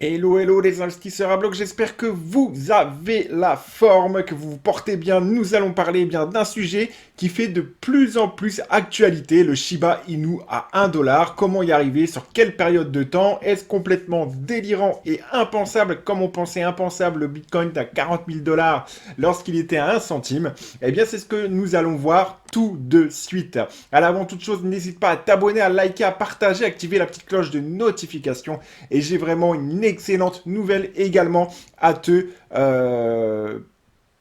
Hello, hello les investisseurs à bloc, j'espère que vous avez la forme, que vous vous portez bien. Nous allons parler bien d'un sujet qui fait de plus en plus actualité, le Shiba Inu à 1 dollar. Comment y arriver, sur quelle période de temps? Est-ce complètement délirant et impensable comme on pensait impensable le Bitcoin à 40 000 dollars lorsqu'il était à 1 centime? Eh bien c'est ce que nous allons voir tout de suite. Alors avant toute chose, n'hésite pas à t'abonner, à liker, à partager, à activer la petite cloche de notification. Et j'ai vraiment une excellente nouvelle également à te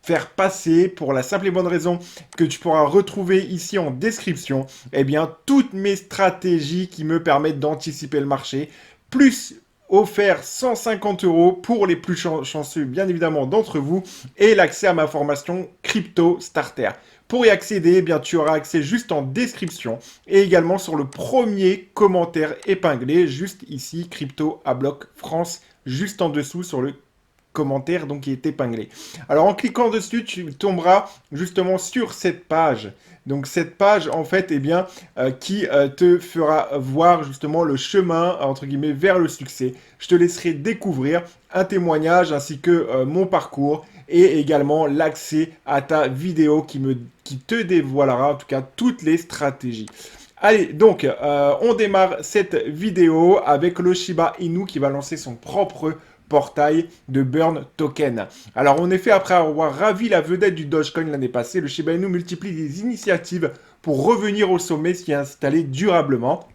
faire passer pour la simple et bonne raison que tu pourras retrouver ici en description, eh bien, toutes mes stratégies qui me permettent d'anticiper le marché, plus offert 150 euros pour les plus chanceux, bien évidemment, d'entre vous, et l'accès à ma formation Crypto Starter. Pour y accéder, eh bien, tu auras accès juste en description et également sur le premier commentaire épinglé, juste ici, Crypto à bloc France, juste en dessous sur le commentaire donc qui est épinglé. Alors en cliquant dessus, tu tomberas justement sur cette page. Donc cette page en fait eh bien qui te fera voir justement le chemin entre guillemets vers le succès. Je te laisserai découvrir un témoignage ainsi que mon parcours et également l'accès à ta vidéo qui te dévoilera en tout cas toutes les stratégies. Allez, donc, on démarre cette vidéo avec le Shiba Inu qui va lancer son propre portail de Burn Token. Alors, en effet, après avoir ravi la vedette du Dogecoin l'année passée, le Shiba Inu multiplie les initiatives pour revenir au sommet, s'y installer durablement.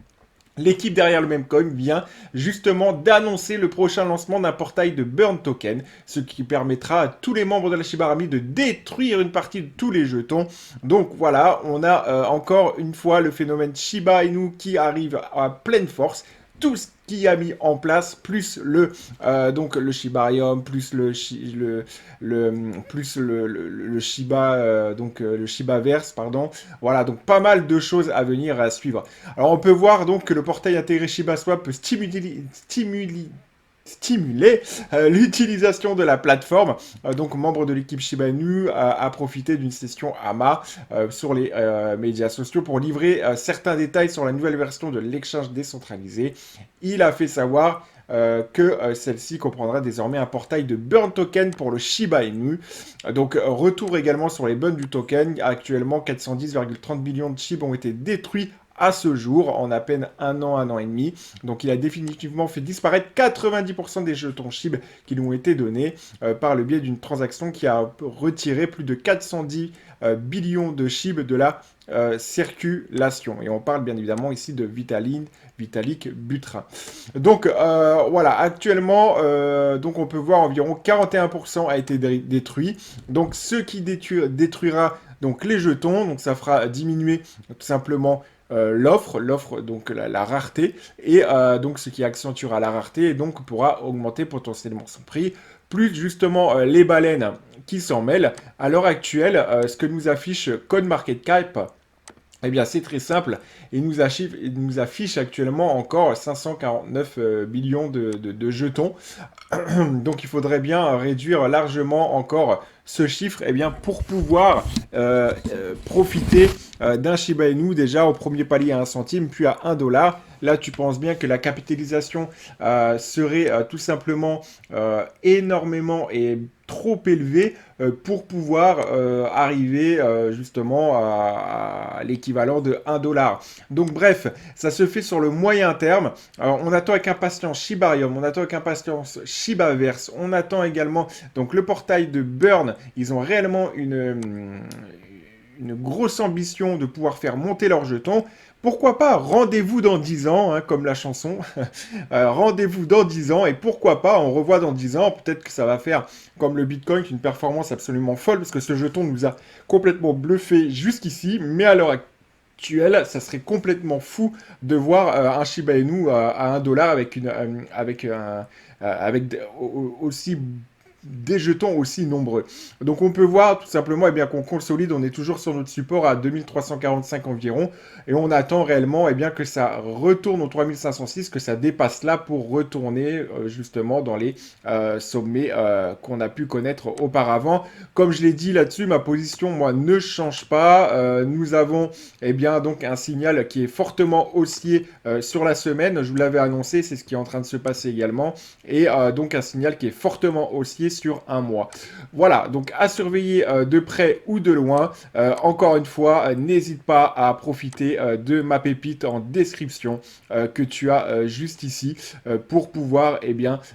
L'équipe derrière le même coin vient justement d'annoncer le prochain lancement d'un portail de Burn Token, ce qui permettra à tous les membres de la Shiba Army de détruire une partie de tous les jetons. Donc voilà, on a encore une fois le phénomène Shiba Inu qui arrive à pleine force. Tout ce qui a mis en place, plus donc le Shibarium, plus le Shiba le Shibaverse, pardon. Voilà, donc pas mal de choses à venir à suivre. Alors on peut voir donc que le portail intégré ShibaSwap peut stimuler l'utilisation de la plateforme. Donc membre de l'équipe Shiba Inu a profité d'une session AMA sur les médias sociaux pour livrer certains détails sur la nouvelle version de l'exchange décentralisé. Il a fait savoir que celle-ci comprendra désormais un portail de burn token pour le Shiba Inu. Donc retour également sur les burns du token. Actuellement 410,30 millions de SHIB ont été détruits à ce jour, en à peine un an et demi. Donc il a définitivement fait disparaître 90% des jetons SHIB qui lui ont été donnés par le biais d'une transaction qui a retiré plus de 410 billions de SHIB de la circulation. Et on parle bien évidemment ici de Vitalik Buterin. Donc voilà, actuellement, donc on peut voir environ 41% a été détruit. Donc ce qui détruira donc les jetons, donc ça fera diminuer tout simplement l'offre, donc la rareté, et donc ce qui accentuera la rareté et donc pourra augmenter potentiellement son prix, plus justement les baleines qui s'en mêlent. À l'heure actuelle, ce que nous affiche CoinMarketCap, eh bien, c'est très simple. Il nous affiche actuellement encore 549 millions de jetons. Donc, il faudrait bien réduire largement encore ce chiffre eh bien, pour pouvoir profiter d'un Shiba Inu déjà au premier palier à 1 centime, puis à 1 dollar. Là, tu penses bien que la capitalisation serait tout simplement énormément et trop élevée pour pouvoir arriver justement à l'équivalent de 1 dollar. Donc bref, ça se fait sur le moyen terme. Alors on attend avec impatience Shibarium, on attend avec impatience Shibaverse, on attend également donc le portail de Burn. Ils ont réellement une grosse ambition de pouvoir faire monter leurs jetons. Pourquoi pas rendez-vous dans 10 ans, hein, comme la chanson. Rendez-vous dans 10 ans, et pourquoi pas, on revoit dans 10 ans, peut-être que ça va faire comme le Bitcoin, une performance absolument folle, parce que ce jeton nous a complètement bluffé jusqu'ici, mais à l'heure actuelle, ça serait complètement fou de voir un Shiba Inu à 1 dollar avec aussi des jetons aussi nombreux. Donc on peut voir tout simplement qu'on consolide, on est toujours sur notre support à 2345 environ et on attend réellement que ça retourne au 3506, que ça dépasse là pour retourner justement dans les sommets qu'on a pu connaître auparavant. Comme je l'ai dit là-dessus, ma position moi ne change pas. Nous avons donc un signal qui est fortement haussier sur la semaine, je vous l'avais annoncé, c'est ce qui est en train de se passer également, et donc un signal qui est fortement haussier sur un mois. Voilà, donc à surveiller de près ou de loin. Encore une fois, n'hésite pas à profiter de ma pépite en description que tu as juste ici pour pouvoir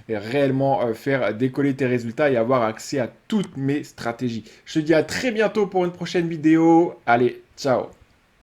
réellement faire décoller tes résultats et avoir accès à toutes mes stratégies. Je te dis à très bientôt pour une prochaine vidéo. Allez, ciao!